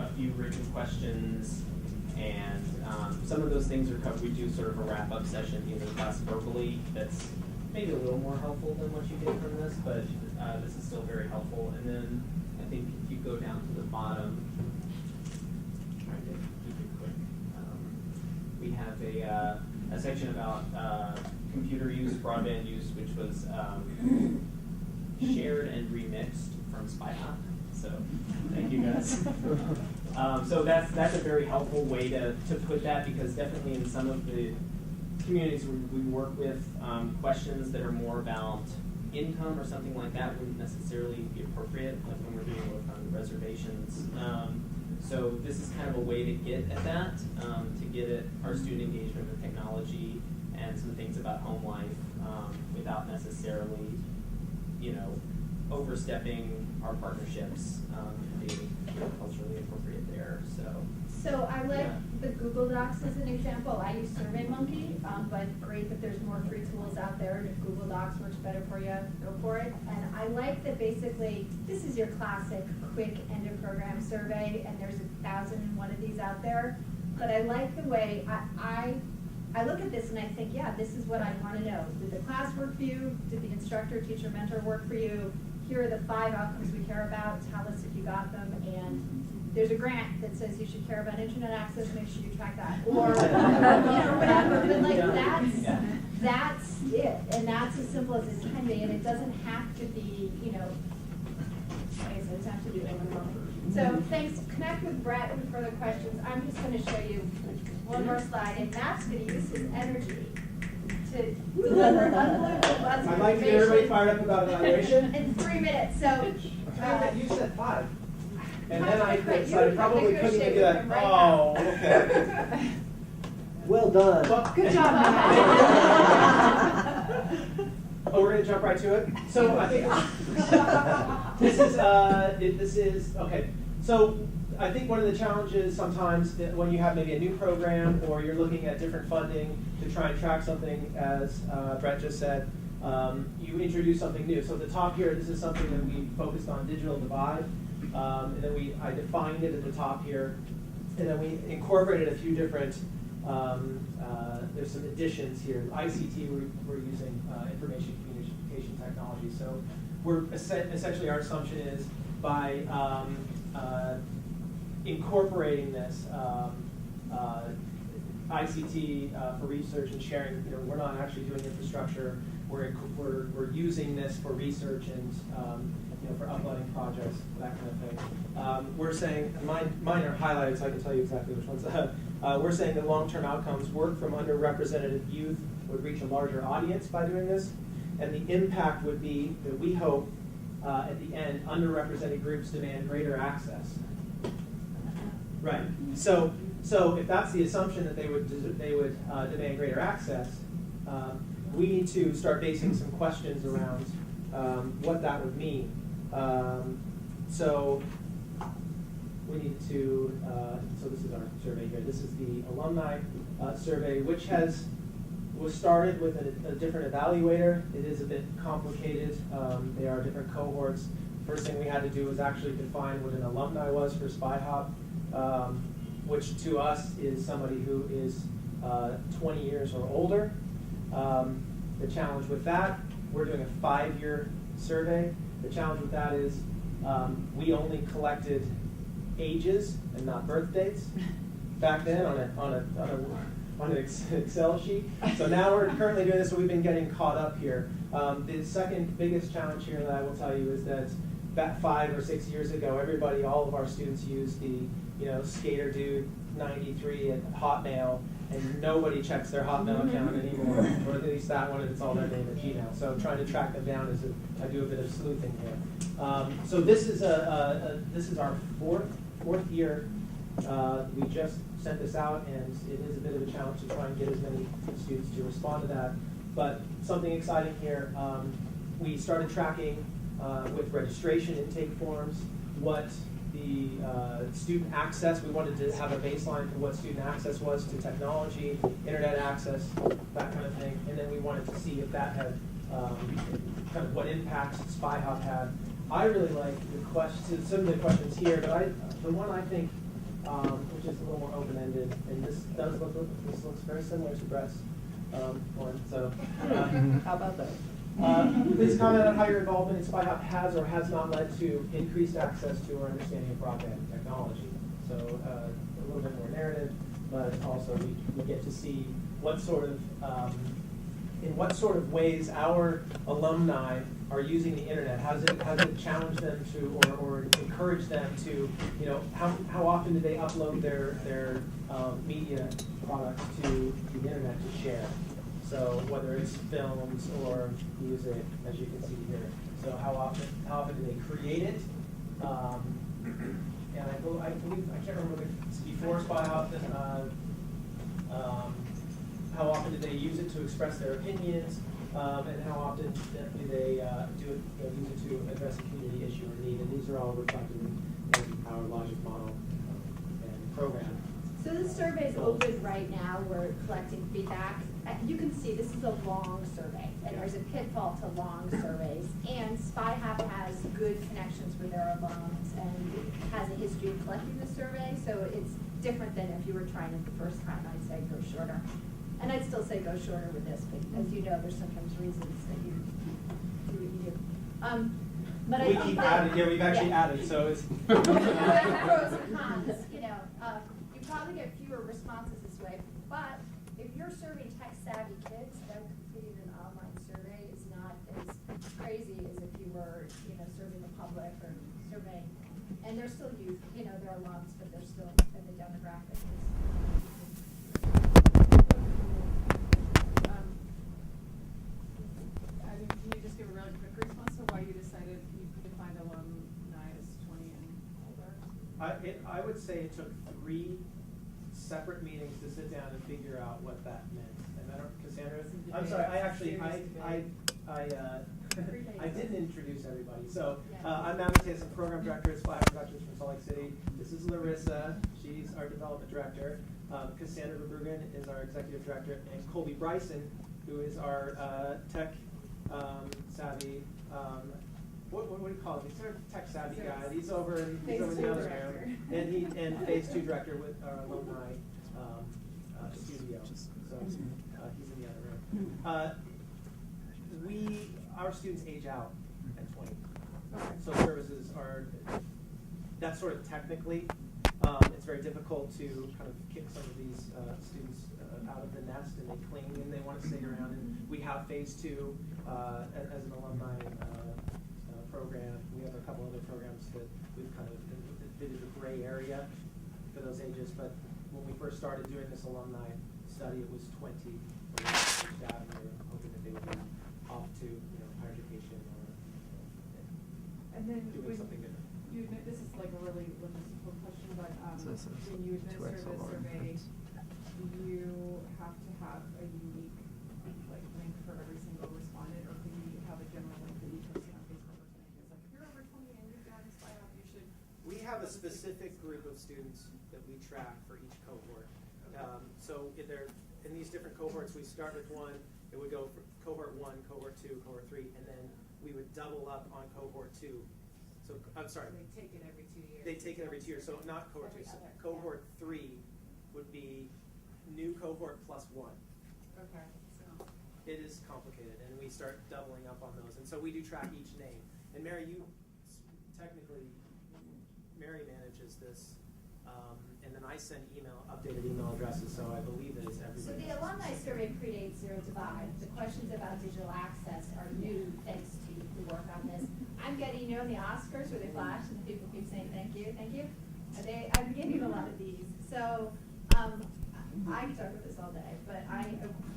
a few written questions, and some of those things are covered. We do sort of a wrap-up session in the class verbally that's maybe a little more helpful than what you get from this, but this is still very helpful. And then I think if you go down to the bottom, trying to keep it quick, we have a section about computer use, broadband use, which was shared and remixed from Spy Hop. So thank you guys. So that's a very helpful way to put that, because definitely in some of the communities we work with, questions that are more about income or something like that wouldn't necessarily be appropriate, like when we're doing work on reservations. So this is kind of a way to get at that, to get at our student engagement with technology and some things about home life without necessarily, overstepping our partnerships and being culturally appropriate there.
So I like the Google Docs as an example. I use SurveyMonkey, but great that there's more free tools out there, and if Google Docs works better for you, go for it. And I like that basically this is your classic quick end of program survey, and there's 1,001 of these out there. But I like the way I look at this and I think, yeah, this is what I want to know. Did the class work for you? Did the instructor, teacher, mentor work for you? Here are the 5 outcomes we care about. Tell us if you got them. And there's a grant that says you should care about internet access. Make sure you track that, or whatever. But like that's it, and that's as simple as it can be. And it doesn't have to be, like I said, it doesn't have to be overwhelming. So thanks. Connect with Brett with further questions. I'm just going to show you one more slide, and Matt's going to use his energy to deliver unbelievable buzz.
I'd like to get everybody fired up about evaluation.
In 3 minutes. So
you said 5. And then I
Right,
decided
you
probably couldn't
negotiate
do
with
that.
him right
Oh,
now.
okay.
Well done.
Well,
Good job,
Oh, we're gonna jump right to it. So I think this is okay. So I think one of the challenges sometimes when you have maybe a new program or you're looking at different funding to try and track something, as Brett just said, you introduce something new. So at the top here, this is something that we focused on, digital divide, and then I defined it at the top here, and then we incorporated a few different. There's some additions here. ICT, we're using information communication technology. So we're essentially, our assumption is by incorporating this ICT for research and sharing, we're not actually doing infrastructure. We're using this for research and for uploading projects, that kind of thing. We're saying, mine are highlighted so I can tell you exactly which ones. We're saying that long-term outcomes, work from underrepresented youth would reach a larger audience by doing this, and the impact would be that we hope at the end, underrepresented groups demand greater access. Right. So if that's the assumption that they would demand greater access, we need to start basing some questions around what that would mean. So we need to, so this is our survey here. This is the alumni survey, which was started with a different evaluator. It is a bit complicated. They are different cohorts. First thing we had to do was actually define what an alumni was for SpyHop, which to us is somebody who is 20 years or older. The challenge with that, we're doing a 5-year survey. The challenge with that is we only collected ages and not birth dates back then on an Excel sheet. So now we're currently doing this, so we've been getting caught up here. The second biggest challenge here that I will tell you is that back 5 or 6 years ago, all of our students used the Skater Dude 93 at Hotmail, and nobody checks their Hotmail account anymore, or at least that one, and it's all their name at Gmail. So trying to track them down I do a bit of sleuthing here. So this is our fourth year. We just sent this out, and it is a bit of a challenge to try and get as many students to respond to that. But something exciting here, we started tracking with registration intake forms what the student access, we wanted to have a baseline for what student access was to technology, internet access, that kind of thing. And then we wanted to see if that had kind of what impact SpyHop had. I really like some of the questions here, but the one I think, which is a little more open-ended, and this looks very similar to Brett's one. So,
How about that?
Please comment on how your involvement in SpyHop has or has not led to increased access to or understanding of broadband technology. So a little bit more narrative, but also we get to see what sort of in what sort of ways our alumni are using the internet. How does it challenge them to or encourage them to, how often do they upload their media products to the internet to share? So whether it's films or music, as you can see here. So how often do they create it? And I believe I can't remember it's before SpyHop. How often do they use it to express their opinions? And how often do they use it to address a community issue or need? And these are all reflected in our logic model and program.
So this survey is open right now. We're collecting feedback. You can see this is a long survey, and there's a pitfall to long surveys. And SpyHop has good connections with their alums and has a history of collecting the survey. So it's different than if you were trying it the first time. I'd say go shorter. And I'd still say go shorter with this, but as you know, there's sometimes reasons that you do what you do. But I
We
think
keep
that-
adding. Yeah, we've actually added. So it's
pros and cons. You probably get fewer responses this way. But if you're serving tech-savvy kids, then completing an online survey is not as crazy as if you were, serving the public or surveying. And they're still youth. They're alums, but they're still in the demographic.
Can you just give a really quick response to why you decided you defined alumni as 20 and older?
I would say it took 3 separate meetings to sit down and figure out what that meant. And I don't, Cassandra, I'm sorry, I didn't introduce everybody. So I'm Matt Mathias, Program Director at Splash Productions from Salt Lake City. This is Larissa, she's our Development Director. Cassandra Verbruggen is our Executive Director, and Colby Bryson, who is our tech savvy, what do you call him? He's our tech savvy guy. He's over in the other room. And Phase 2 Director with our alumni studio. So he's in the other room. Our students age out at 20. So services are, that's sort of technically, it's very difficult to kind of kick some of these students out of the nest, and they cling and they want to stay around. And we have Phase 2 as an alumni program. We have a couple other programs that we've kind of, it is a gray area for those ages, but when we first started doing this alumni study, it was 20 and we were hoping that they would be off to higher education or
And then
doing something different.
This is like a really logistical question, but when you administer this survey, do you have to have a unique link for every single respondent, or can you have a general link that each person on Facebook or something? It's like, if you're over 20 and you've got this bio, you should.
We have a specific group of students that we track for each cohort. So in these different cohorts, we start with one, it would go for cohort 1, cohort 2, cohort 3, and then we would double up on cohort 2. So, I'm sorry.
They take it every 2 years.
They take it every 2 years, so not cohort 2. So cohort 3 would be new cohort plus 1.
Okay, so.
It is complicated, and we start doubling up on those. And so we do track each name. And Mary, you technically, Mary manages this. And then I send updated email addresses, so I believe that it's everybody.
So the alumni survey predates ZeroDivide. The questions about digital access are new thanks to you who work on this. I'm getting, the Oscars where they flash and the people keep saying thank you, thank you. I'm getting a lot of these. So I could talk about this all day, but I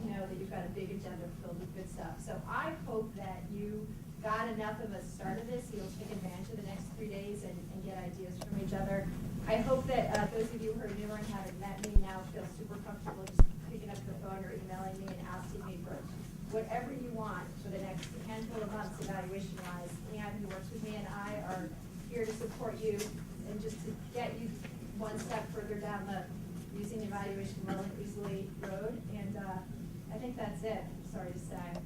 know that you've got a big agenda filled with good stuff. So I hope that you got enough of a start of this, you'll take advantage of the next 3 days and get ideas from each other. I hope that those of you who are newer and haven't met me now feel super comfortable just picking up your phone or emailing me and asking me for whatever you want for the next handful of months evaluation-wise. Leanne, who works with me, and I are here to support you and just to get you one step further down the using evaluation well and easily road. And I think that's it, sorry to say.